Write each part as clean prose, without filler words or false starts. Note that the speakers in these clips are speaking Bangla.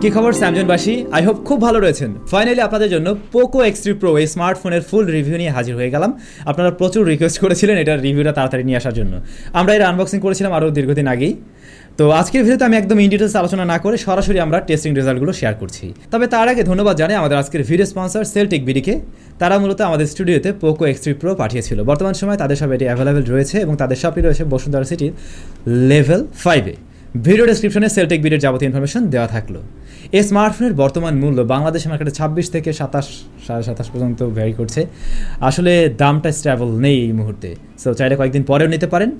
কি খবর স্যামজনবাসী, আই হোপ খুব ভালো রয়েছেন। ফাইনালি আপনাদের জন্য পোকো X3 Pro এই স্মার্টফোনের ফুল রিভিউ নিয়ে হাজির হয়ে গেলাম। আপনারা প্রচুর রিকোয়েস্ট করেছিলেন এটার রিভিউটা তাড়াতাড়ি নিয়ে আসার জন্য। আমরা এর আনবক্সিং করেছিলাম আরও দীর্ঘদিন আগেই। তো আজকের ভিডিওতে আমি একদম ইন ডিটেলস আলোচনা না করে সরাসরি আমরা টেস্টিং রেজাল্টগুলো শেয়ার করছি। তবে তার আগে ধন্যবাদ জানাই আমাদের আজকের ভিডিও স্পন্সর সেলটেক বিডিকে। তারা মূলত আমাদের স্টুডিওতে পোকো X3 Pro পাঠিয়েছিল। বর্তমান সময় তাদের সব এটি অ্যাভেলেবেল রয়েছে এবং তাদের সবই রয়েছে বসুন্ধরা সিটির লেভেল 5-এ। ভিডিও ডেসক্রিপশনে সেলটেক বিডির যাবতীয় ইনফরমেশন দেওয়া থাকলো। এই স্মার্টফোনের বর্তমান মূল্য বাংলাদেশ মার্কেটে 26 থেকে 27 পর্যন্ত ভ্যারি করছে। আসলে দামটা স্টেবল নেই এই মুহূর্তে। সো চাইলে কয়েকদিন পরেও নিতে পারেন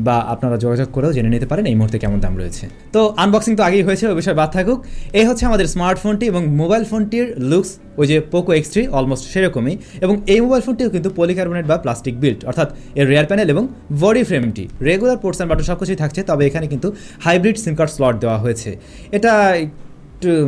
বা আপনারা যোগাযোগ করেও জেনে নিতে পারেন এই মুহূর্তে কেমন দাম রয়েছে। তো আনবক্সিং তো আগেই হয়েছে, ওই বিষয়ে বাদ থাকুক। এই হচ্ছে আমাদের স্মার্টফোনটি এবং মোবাইল ফোনটির লুকস ওই যে পোকো X3 অলমোস্ট সেরকমই। এবং এই মোবাইল ফোনটিও কিন্তু পলিকার্বনেট বা প্লাস্টিক বিল্ট, অর্থাৎ এর রিয়ার প্যানেল এবং বডি ফ্রেমটি রেগুলার পোর্টস অ্যান্ড বাটন সব কিছুই থাকছে। তবে এখানে কিন্তু হাইব্রিড সিম কার্ড স্লট দেওয়া হয়েছে। এটা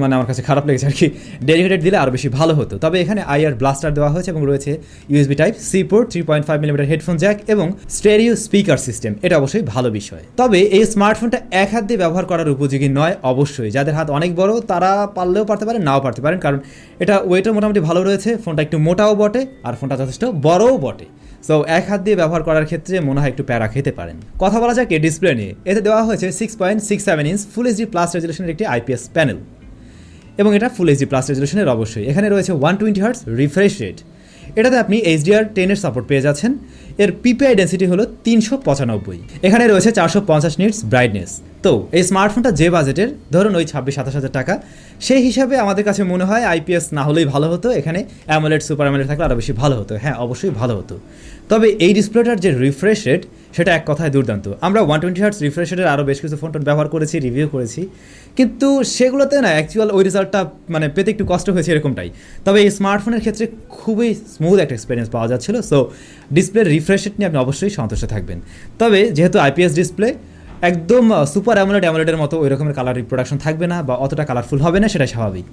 মানে আমার কাছে খারাপ লেগেছে আর কি, ডেডিকেটেড দিলে আরও বেশি ভালো হতো। তবে এখানে আইআর ব্লাস্টার দেওয়া হয়েছে এবং রয়েছে USB Type-C port, 3.5mm headphone Jack এবং স্টেরিও স্পিকার সিস্টেম। এটা অবশ্যই ভালো বিষয়। তবে এই স্মার্টফোনটা এক হাত দিয়ে ব্যবহার করার উপযোগী নয়। অবশ্যই যাদের হাত অনেক বড় তারা পারলেও পারতে পারেন, নাও পারতে পারেন, কারণ এটা ওয়েটও মোটামুটি ভালো রয়েছে। ফোনটা একটু মোটাও বটে আর ফোনটা যথেষ্ট বড়ও বটে। সো এক হাত দিয়ে ব্যবহার করার ক্ষেত্রে মনে হয় একটু প্যারা খেতে পারেন। কথা বলা যাক এই ডিসপ্লে নিয়ে। এতে দেওয়া হয়েছে 6.67 ইঞ্চ ফুল এইচডি প্লাস রেজুলেশনের একটি IPS প্যানেল এবং এটা ফুল এইচডি প্লাস রেজুলেশনের। অবশ্যই এখানে রয়েছে 120 হার্টজ রিফ্রেশ রেট। এটাতে আপনি HDR10 সাপোর্ট পেয়ে যাচ্ছেন। এর PPI ডেন্সিটি হলো 395। এখানে রয়েছে 450 নিটস ব্রাইটনেস। তো এই স্মার্টফোনটা যে বাজেটের, ধরুন ওই 26-27 হাজার টাকা, সেই হিসাবে আমাদের কাছে মনে হয় IPS না হলেই ভালো হতো। এখানে অ্যামোলেড সুপার অ্যামোলেড থাকলে আরও বেশি ভালো হতো। হ্যাঁ, অবশ্যই ভালো হতো। তবে এই ডিসপ্লেটার যে রিফ্রেশ রেট সেটা এক কথায় দুর্দান্ত। আমরা 120 হার্টজ রিফ্রেশ রেটের আরও বেশ কিছু ফোন ব্যবহার করেছি, রিভিউ করেছি, কিন্তু সেগুলোতে না অ্যাকচুয়াল ওই রেজাল্টটা মানে পেতে একটু কষ্ট হয়েছে এরকমটাই। তবে এই স্মার্টফোনের ক্ষেত্রে খুবই স্মুথ একটা এক্সপিরিয়েন্স পাওয়া যাচ্ছিল। সো ডিসপ্লের রিফ্রেশ রেট নিয়ে আপনি অবশ্যই সন্তুষ্ট থাকবেন। তবে যেহেতু IPS ডিসপ্লে, একদম সুপার অ্যামোলেডের মতো ওই রকমের কালার রিপ্রোডাকশন থাকবে না বা অতটা কালারফুল হবে না, সেটা স্বাভাবিক।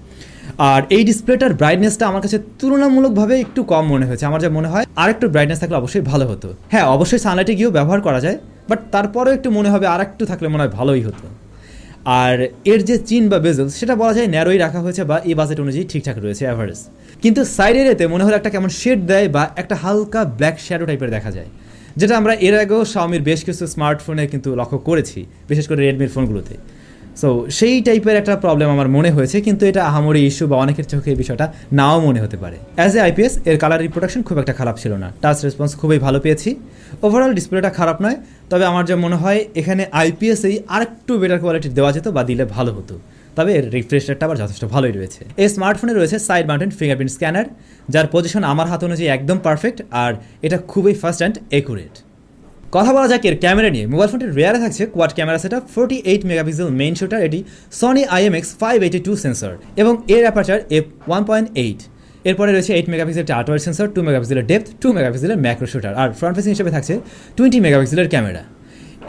আর এই ডিসপ্লেটার ব্রাইটনেসটা আমার কাছে তুলনামূলকভাবে একটু কম মনে হয়েছে। আমার যা মনে হয় আর একটু ব্রাইটনেস থাকলে অবশ্যই ভালো হতো। হ্যাঁ, অবশ্যই সানলাইটে গিয়েও ব্যবহার করা যায়, বাট তারপরেও একটু মনে হবে আর একটু থাকলে মনে হয় ভালোই হতো। আর এর যে চিন বা বেজেল সেটা বলা যায় ন্যারোই রাখা হয়েছে বা এই বাজেট অনুযায়ী ঠিকঠাক রয়েছে, অ্যাভারেজ। কিন্তু সাইডের এতে মনে হলো একটা কেমন শেড দেয় বা একটা হালকা ব্ল্যাক শ্যাডো টাইপের দেখা যায়, যেটা আমরা এর আগেও শাওমির বেশ কিছু স্মার্টফোনে কিন্তু লক্ষ্য করেছি, বিশেষ করে রেডমির ফোনগুলোতে। সো সেই টাইপের একটা প্রবলেম আমার মনে হয়েছে, কিন্তু এটা আহামরি ইস্যু বা অনেকের চোখে এই বিষয়টা নাও মনে হতে পারে। অ্যাজ এ IPS এর কালার রিপ্রোডাকশন খুব একটা খারাপ ছিল না, টাচ রেসপন্স খুবই ভালো পেয়েছি। ওভারঅল ডিসপ্লেটা খারাপ নয়, তবে আমার যা মনে হয় এখানে IPS-এই আরেকটু বেটার কোয়ালিটি দেওয়া যেত বা দিলে ভালো হতো। তবে এর রিফ্রেশ রেটটা আবার যথেষ্ট ভালোই রয়েছে। এই স্মার্টফোনে রয়েছে সাইড মাউন্টেড ফিঙ্গারপ্রিন্ট স্ক্যানার, যার পজিশন আমার হাত অনুযায়ী একদম পারফেক্ট, আর এটা খুবই ফাস্ট অ্যান্ড একুরেট। কথা বলা যাক এর ক্যামেরা নিয়ে। মোবাইল ফোনটির রেয়ারে থাকছে quad camera setup, 48 megapixel main shooter, এটি সনি IMX582 সেন্সর এবং এর অ্যাপারচার f1.8। এরপরে রয়েছে 8 মেগাপিক্সেলের আল্ট্রা ওয়াইড সেন্সর, 2 মেগাপিক্সেলের ডেপথ, 2 মেগাপিক্সেলের ম্যাক্রো শুটার, আর ফ্রন্ট ফেসিং হিসেবে থাকছে 20 মেগাপিক্সেলের ক্যামেরা।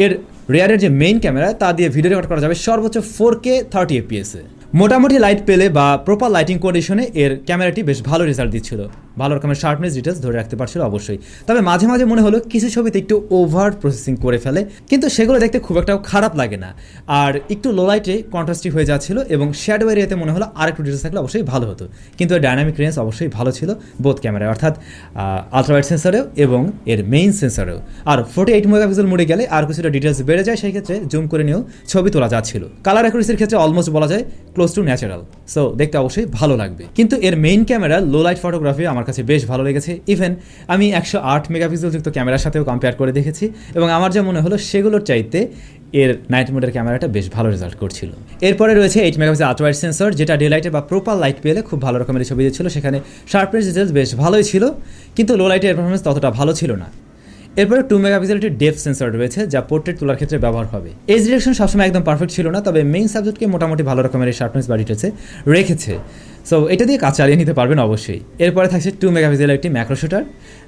এর রেয়ারের যে মেইন ক্যামেরা তা দিয়ে ভিডিও রেকর্ড করা যাবে সর্বোচ্চ 4K 30 FPS-এ। মোটামুটি লাইট পেলে বা প্রপার লাইটিং কন্ডিশনে এর ক্যামেরাটি বেশ ভালো রেজাল্ট দিচ্ছিল, ভালো রকমের শার্পনেস ডিটেলস ধরে রাখতে পারছিল অবশ্যই। তবে মাঝে মাঝে মনে হলো কিছু ছবিতে একটু ওভার প্রসেসিং করে ফেলে, কিন্তু সেগুলো দেখতে খুব একটা খারাপ লাগে না। আর একটু লো লাইটে কন্ট্রাস্টি হয়ে যাচ্ছিল এবং শ্যাডো এরিয়াতে মনে হলো আর একটু ডিটেলস থাকলে অবশ্যই ভালো হতো। কিন্তু এর ডাইনামিক রেঞ্জ অবশ্যই ভালো ছিল বোথ ক্যামেরায়, অর্থাৎ আলট্রা ওয়াইড সেন্সরেও এবং এর মেইন সেন্সরেও। আর 48 মেগাপিক্সেল মোডে গেলে আর কিছুটা ডিটেলস বেড়ে যায়, সেই ক্ষেত্রে জুম করে নিয়েও ছবি তোলা যাচ্ছিল। কালার অ্যাকুরেসির ক্ষেত্রে অলমোস্ট বলা যায় ক্লোজ টু ন্যাচারাল। সো দেখতে অবশ্যই ভালো লাগবে। কিন্তু এর main camera low light photography আমার কাছে বেশ ভালো লেগেছে। ইভেন আমি 108 মেগাপিক্সেল যুক্ত ক্যামেরার সাথেও কম্পেয়ার করে দেখেছি এবং আমার যা মনে হলো সেগুলোর চাইতে এর নাইট মোডের ক্যামেরাটা বেশ ভালো রেজাল্ট করছিল। এরপরে রয়েছে 8 মেগাপিক্সেল আল্ট্রা ওয়াইড সেন্সর, যেটা ডে লাইটে বা প্রপার লাইট পেলে খুব ভালো রকমের ছবি দিচ্ছিল। সেখানে শার্পনেস ডিটেলস বেশ ভালোই ছিল, কিন্তু লো লাইটের পারফরমেন্স ততটা ভালো ছিল না। এরপরে 2 মেগাপিক্সেল একটি ডেপথ সেন্সর রয়েছে, যা পোর্ট্রেট তোলার ক্ষেত্রে ব্যবহার হবে। এজ ডিরেকশন সবসময় একদম পারফেক্ট ছিল না, তবে মেইন সাবজেক্টকে মোটামুটি ভালো রকমের এই শার্পনেস বা ডিটেলসে রেখেছে। সো এটা দিয়ে কাজ চালিয়ে নিতে পারবেন অবশ্যই। এরপরে থাকছে 2 মেগাপিক্সেলের একটি ম্যাক্রো শুটার,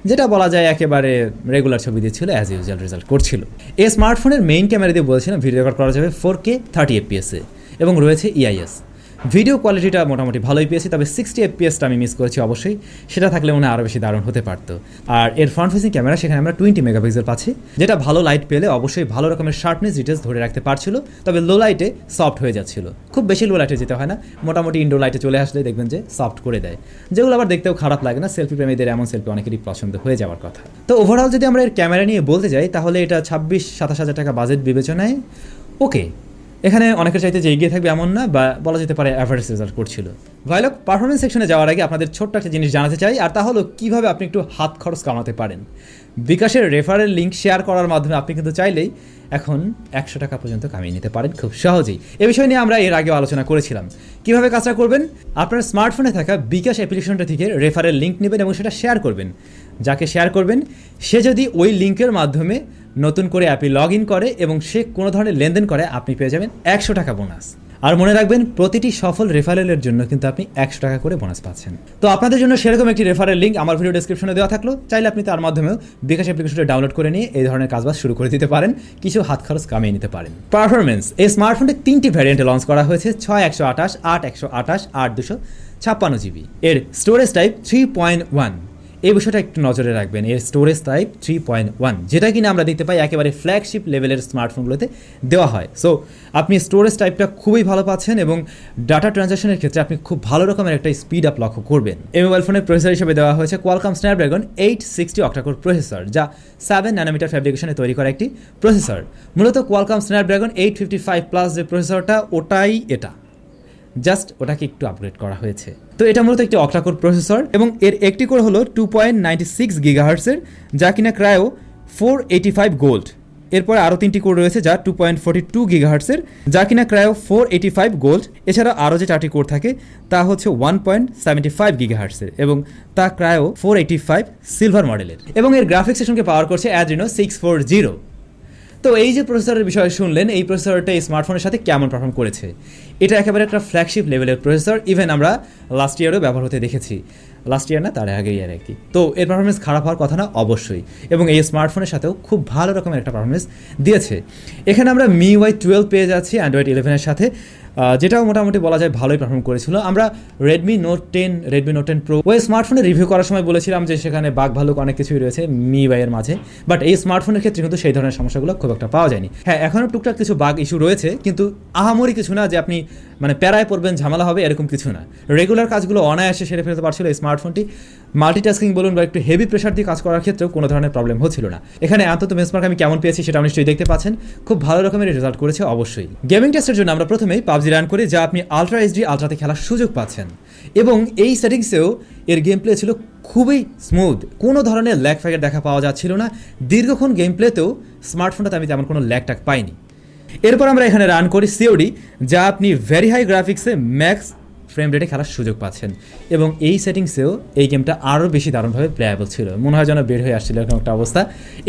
যেটা বলা যায় একেবারে রেগুলার ছবি দিচ্ছিল, অ্যাজ ইউজুয়াল রেজাল্ট করছিল। এই স্মার্টফোনের মেইন ক্যামেরা দিয়ে বলছিলাম ভিডিও রেকর্ড করা যাবে 4K 30 FPS-এ এবং রয়েছে EIS। ভিডিও কোয়ালিটিটা মোটামুটি ভালোই পেয়েছি, তবে 60 FPS আমি মিস করেছি অবশ্যই, সেটা থাকলে মনে হয় আরও বেশি দারুণ হতে পারতো। আর এর ফ্রন্ট ফেসিং ক্যামেরা সেখানে আমরা 20 মেগাপিক্সেল পাচ্ছি, যেটা ভালো লাইট পেলে অবশ্যই ভালো রকমের শার্পনেস ডিটেলস ধরে রাখতে পারছিল, তবে লো লাইটে সফট হয়ে যাচ্ছিল। খুব বেশি লো লাইটে যেতে হয় না, মোটামুটি ইনডোর লাইটে চলে আসলে দেখবেন যে সফট করে দেয়, যেগুলো আবার দেখতেও খারাপ লাগে না। সেলফি প্রেমীদের এমন সেলফি অনেকেরই পছন্দ হয়ে যাওয়ার কথা। তো ওভারঅল যদি আমরা এর ক্যামেরা নিয়ে বলতে যাই, তাহলে এটা 26-27 হাজার টাকা বাজেট বিবেচনায় ওকে, এখানে অনেকের চাইতে যে এগিয়ে থাকবে এমন না, বা বলা যেতে পারে অ্যাভারেজ রেজাল্ট করছিল। ভাইলক পারফরমেন্স সেকশনে যাওয়ার আগে আপনাদের ছোট্ট একটা জিনিস জানাতে চাই, আর তা হলো কীভাবে আপনি একটু হাত খরচ কামাতে পারেন। বিকাশের রেফারেল লিঙ্ক শেয়ার করার মাধ্যমে আপনি কিন্তু চাইলেই এখন 100 টাকা পর্যন্ত কামিয়ে নিতে পারেন খুব সহজেই। এ বিষয় নিয়ে আমরা এর আগেও আলোচনা করেছিলাম। কীভাবে কাজটা করবেন, আপনার স্মার্টফোনে থাকা বিকাশ অ্যাপ্লিকেশনটা থেকে রেফারেল লিঙ্ক নেবেন এবং সেটা শেয়ার করবেন। যাকে শেয়ার করবেন সে যদি ওই লিঙ্কের মাধ্যমে নতুন করে অ্যাপে লগ ইন করে এবং সে কোনো ধরনের লেনদেন করে, আপনি পেয়ে যাবেন 100 টাকা বোনাস। আর মনে রাখবেন, প্রতিটি সফল রেফারেলের জন্য কিন্তু আপনি 100 টাকা করে বোনাস পাচ্ছেন। তো আপনাদের জন্য সেরকম একটি রেফারেল লিঙ্ক আমার ভিডিও ডেসক্রিপশনে দেওয়া থাকলো, চাইলে আপনি তার মাধ্যমেও বিকাশ অ্যাপ্লিকেশনটা ডাউনলোড করে নিয়ে এই ধরনের কাজবাজ শুরু করে দিতে পারেন, কিছু হাত খরচ কামিয়ে নিতে পারেন। পারফরমেন্স, এই স্মার্টফোনটি 3টি ভ্যারিয়েন্টে লঞ্চ করা হয়েছে, 6128, 8128, 8256 জিবি। এর স্টোরেজ টাইপ 3.1, এই বিষয়টা একটু নজরে রাখবেন। এর স্টোরেজ টাইপ 3.1, যেটা কিনা আমরা দেখতে পাই একেবারে ফ্ল্যাগশিপ লেভেলের স্মার্টফোনগুলোতে দেওয়া হয়। সো আপনি স্টোরেজ টাইপটা খুবই ভালো পাচ্ছেন এবং ডাটা ট্রানজাকশনের ক্ষেত্রে আপনি খুব ভালো রকমের একটা স্পিড আপ লক্ষ্য করবেন। এই মোবাইল ফোনের প্রসেসর হিসেবে দেওয়া হয়েছে কোয়ালকম স্ন্যাপড্রাগন 860 অক্টাকোর প্রসেসর, যা 7 ন্যানোমিটার ফ্যাব্রিকেশনে তৈরি করা একটি প্রসেসর। মূলত কোয়ালকম স্ন্যাপড্রাগন 855+ যে প্রসেসরটা, ওটাই এটা, জাস্ট ওটাকে একটু আপগ্রেড করা হয়েছে। তো এটা মূলত একটি অক্টাকোর প্রসেসর এবং এর একটি কোর হলো 2.96 গিগাহার্টসের, যা কিনা ক্রায়ো 485 গোল্ড। এরপরে আরও 3টি কোর রয়েছে যা 2.42 গিগাহার্টসের, যা কিনা ক্রায়ো 485 গোল্ড। এছাড়া আরও যে 4টি কোর থাকে তা হচ্ছে 1.75 গিগাহার্টসের এবং তা ক্রায়ো 485 সিলভার মডেলের। এবং এর গ্রাফিক্স সেশনকে পাওয়ার করছে অ্যাড্রিনো 640। তো এই যে প্রসেসরের বিষয়ে শুনলেন, এই প্রসেসরটা এই স্মার্টফোনের সাথে কেমন পারফর্ম করেছে। এটা একেবারে একটা ফ্ল্যাগশিপ লেভেলের প্রসেসর, ইভেন আমরা লাস্ট ইয়ারও ব্যবহার হতে দেখেছি, লাস্ট ইয়ার না তার আগের ইয়ার আর কি। তো এর পারফরমেন্স খারাপ হওয়ার কথা না অবশ্যই, এবং এই স্মার্টফোনের সাথেও খুব ভালো রকমের একটা পারফরমেন্স দিয়েছে। এখানে আমরা MIUI 12 পেয়ে যাচ্ছি অ্যান্ড্রয়েড 11-এর সাথে, যেটাও মোটামুটি বলা যায় ভালোই পারফর্ম করেছিল। আমরা রেডমি নোট 10 প্রো ওই স্মার্টফোনে রিভিউ করার সময় বলেছিলাম যে সেখানে বাগ ভালুক অনেক কিছুই রয়েছে MIUI এর মাঝে, বাট এই স্মার্টফোনের ক্ষেত্রে কিন্তু সেই ধরনের সমস্যাগুলো খুব একটা পাওয়া যায়নি। হ্যাঁ, এখনও টুকটাক কিছু বাগ ইস্যু রয়েছে, কিন্তু আহামরি কিছু না যে আপনি মানে প্যারায় পড়বেন, ঝামেলা হবে এরকম কিছু না। রেগুলার কাজগুলো অনায়াসে সেরে ফেলতে পারছিল এই স্মার্টফোনটি। মাল্টিটাস্কিং বলুন বা একটু হেভি প্রেশার দিয়ে কাজ করার ক্ষেত্রেও কোনো ধরনের প্রবলেম হচ্ছিল না। এখানে অন্তত বেঞ্চমার্ক আমি কেমন পেয়েছি সেটা নিশ্চয়ই দেখতে পাচ্ছেন, খুব ভালো রকমের রেজাল্ট করেছে অবশ্যই। গেমিং টেস্টের জন্য আমরা প্রথমেই পাবজি রান করি, যা আপনি আলট্রা এইচডি আলট্রাতে খেলার সুযোগ পাচ্ছেন, এবং এই সেটিংসেও এর গেম প্লে ছিল খুবই স্মুথ, কোনো ধরনের ল্যাগ ফ্যাগের দেখা পাওয়া যাচ্ছিল না। দীর্ঘক্ষণ গেম প্লেতেও স্মার্টফোনটাতে আমি তেমন কোনো ল্যাগ ট্যাগ পাইনি। এরপর আমরা এখানে রান করি COD, যা আপনি ভেরি হাই গ্রাফিক্সে ম্যাক্স ফ্রেম রেটে খেলার সুযোগ পাচ্ছেন, এবং এই সেটিংসেও এই গেমটা আরও বেশি দারুণভাবে প্লেয়াবল ছিল, মনে হয় যেন বের হয়ে আসছিল এরকম একটা অবস্থা।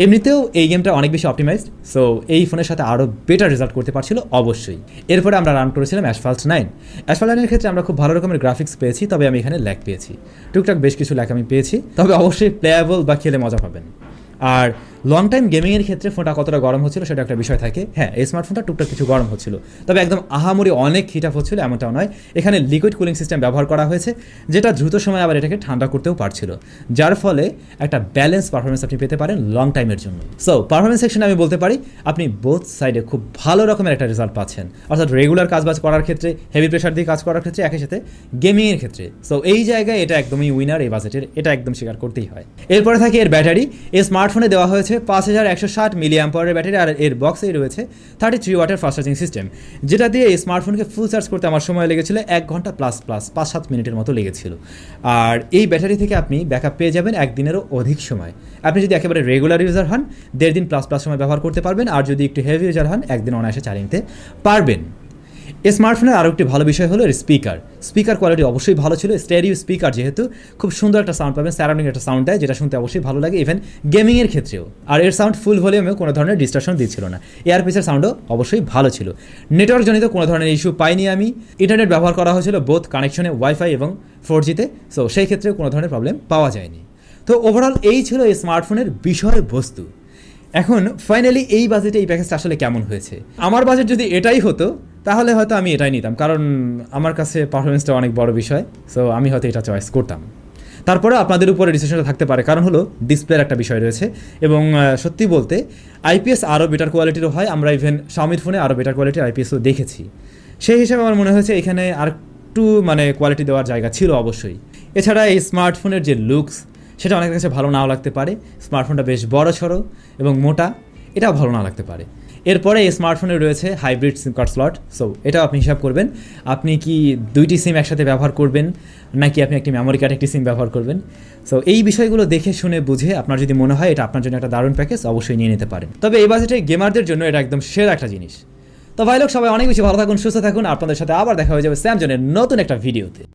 এমনিতেও এই গেমটা অনেক বেশি অপটিমাইজড, সো এই ফোনের সাথে আরও বেটার রেজাল্ট করতে পারছিল অবশ্যই। এরপরে আমরা রান করেছিলাম অ্যাসফাল্ট 9। অ্যাসফাল্ট 9-এর ক্ষেত্রে আমরা খুব ভালো রকমের গ্রাফিক্স পেয়েছি, তবে আমি এখানে ল্যাগ পেয়েছি, টুকটাক বেশ কিছু ল্যাগ আমি পেয়েছি, তবে অবশ্যই প্লেয়াবল বা খেলে মজা পাবেন। আর লং টাইম গেমিংয়ের ক্ষেত্রে ফোনটা কতটা গরম হচ্ছিল সেটা একটা বিষয় থাকে। হ্যাঁ, এই স্মার্টফোনটা টুকটাক কিছু গরম হচ্ছিল, তবে একদম আহামরি অনেক হিট আপ হচ্ছিল এমনটাও নয়। এখানে লিকুইড কুলিং সিস্টেম ব্যবহার করা হয়েছে, যেটা দ্রুত সময় আবার এটাকে ঠান্ডা করতেও পারছিল, যার ফলে একটা ব্যালেন্স পারফরমেন্স আপনি পেতে পারেন লং টাইমের জন্য। সো পারফরমেন্স সেকশনে আমি বলতে পারি আপনি বোথ সাইডে খুব ভালো রকমের একটা রেজাল্ট পাচ্ছেন, অর্থাৎ রেগুলার কাজবাজ করার ক্ষেত্রে, হেভি প্রেশার দিয়ে কাজ করার ক্ষেত্রে, একই সাথে গেমিংয়ের ক্ষেত্রে। সো এই জায়গায় এটা একদমই উইনার এই বাজেটের, এটা একদম স্বীকার করতেই হয়। এরপরে থাকে এর ব্যাটারি। এই স্মার্টফোনে দেওয়া হয়েছে 5160 মিলিঅ্যাম্পারের ব্যাটারি, আর এর বক্সেই রয়েছে 33 ওয়াটের ফাস্ট চার্জিং সিস্টেম, যেটা দিয়ে এই স্মার্টফোনকে ফুল চার্জ করতে আমার সময় লেগেছিল 1 ঘন্টা প্লাস 5-7 মিনিটের মতো লেগেছিল। আর এই ব্যাটারি থেকে আপনি ব্যাকআপ পেয়ে যাবেন একদিনেরও অধিক সময়। আপনি যদি একেবারে রেগুলার ইউজার হন 1.5 দিন প্লাস সময় ব্যবহার করতে পারবেন, আর যদি একটু হেভি ইউজার হন একদিন অনায়াসে চালিয়ে নিতে পারবেন। এই স্মার্টফোনের আরও একটি ভালো বিষয় হলো এর স্পিকার কোয়ালিটি অবশ্যই ভালো ছিল। স্টেরিও স্পিকার যেহেতু খুব সুন্দর একটা সাউন্ড পাবেন, সারাউন্ডিং একটা সাউন্ড দেয়, যেটা শুনতে অবশ্যই ভালো লাগে ইভেন গেমিংয়ের ক্ষেত্রেও। আর এর সাউন্ড ফুল ভলিউমেও কোনো ধরনের ডিস্টরশন দিচ্ছিল না। এয়ারপিসের সাউন্ডও অবশ্যই ভালো ছিল। নেটওয়ার্ক জনিত কোনো ধরনের ইস্যু পাইনি আমি। ইন্টারনেট ব্যবহার করা হয়েছিল বোথ কানেকশনে, ওয়াইফাই এবং 4G-তে, সো সেই ক্ষেত্রেও কোনো ধরনের প্রবলেম পাওয়া যায়নি। তো ওভারঅল এই ছিল এই স্মার্টফোনের বিষয়বস্তু। এখন ফাইনালি এই বাজেটে এই প্যাকেজটা আসলে কেমন হয়েছে। আমার বাজেট যদি এটাই হতো তাহলে হয়তো আমি এটাই নিতাম, কারণ আমার কাছে পারফরমেন্সটা অনেক বড় বিষয়। সো আমি হয়তো এটা চয়েস করতাম। তারপরে আপনাদের উপরে ডিসিশনটা থাকতে পারে, কারণ হলো ডিসপ্লের একটা বিষয় রয়েছে, এবং সত্যি বলতে আইপিএস আরও বেটার কোয়ালিটিরও হয়। আমরা ইভেন শাওমির ফোনে আরও বেটার কোয়ালিটির আইপিএসও দেখেছি। সেই হিসাবে আমার মনে হয়েছে এখানে আর একটু কোয়ালিটি দেওয়ার জায়গা ছিল অবশ্যই। এছাড়া এই স্মার্টফোনের যে লুকস, সেটা অনেকের কাছে ভালো নাও লাগতে পারে। স্মার্টফোনটা বেশ বড় সড়ো এবং মোটা, এটাও ভালো না লাগতে পারে। এরপরে এই স্মার্টফোনে রয়েছে হাইব্রিড সিম কার্ড স্লট। সো এটাও আপনি হিসাব করবেন, আপনি কি 2টি সিম একসাথে ব্যবহার করবেন, নাকি আপনি একটি মেমোরি কার্ড একটি সিম ব্যবহার করবেন। সো এই বিষয়গুলো দেখে শুনে বুঝে আপনার যদি মনে হয় এটা আপনার জন্য একটা দারুণ প্যাকেজ, অবশ্যই নিয়ে নিতে পারেন। তবে এই বাজেটে গেমারদের জন্য এটা একদম সেরা একটা জিনিস। তো ভাই লোক, সবাই অনেক বেশি ভালো থাকুন, সুস্থ থাকুন। আপনাদের সাথে আবার দেখা হয়ে যাবে স্যামজনের নতুন একটা ভিডিওতে।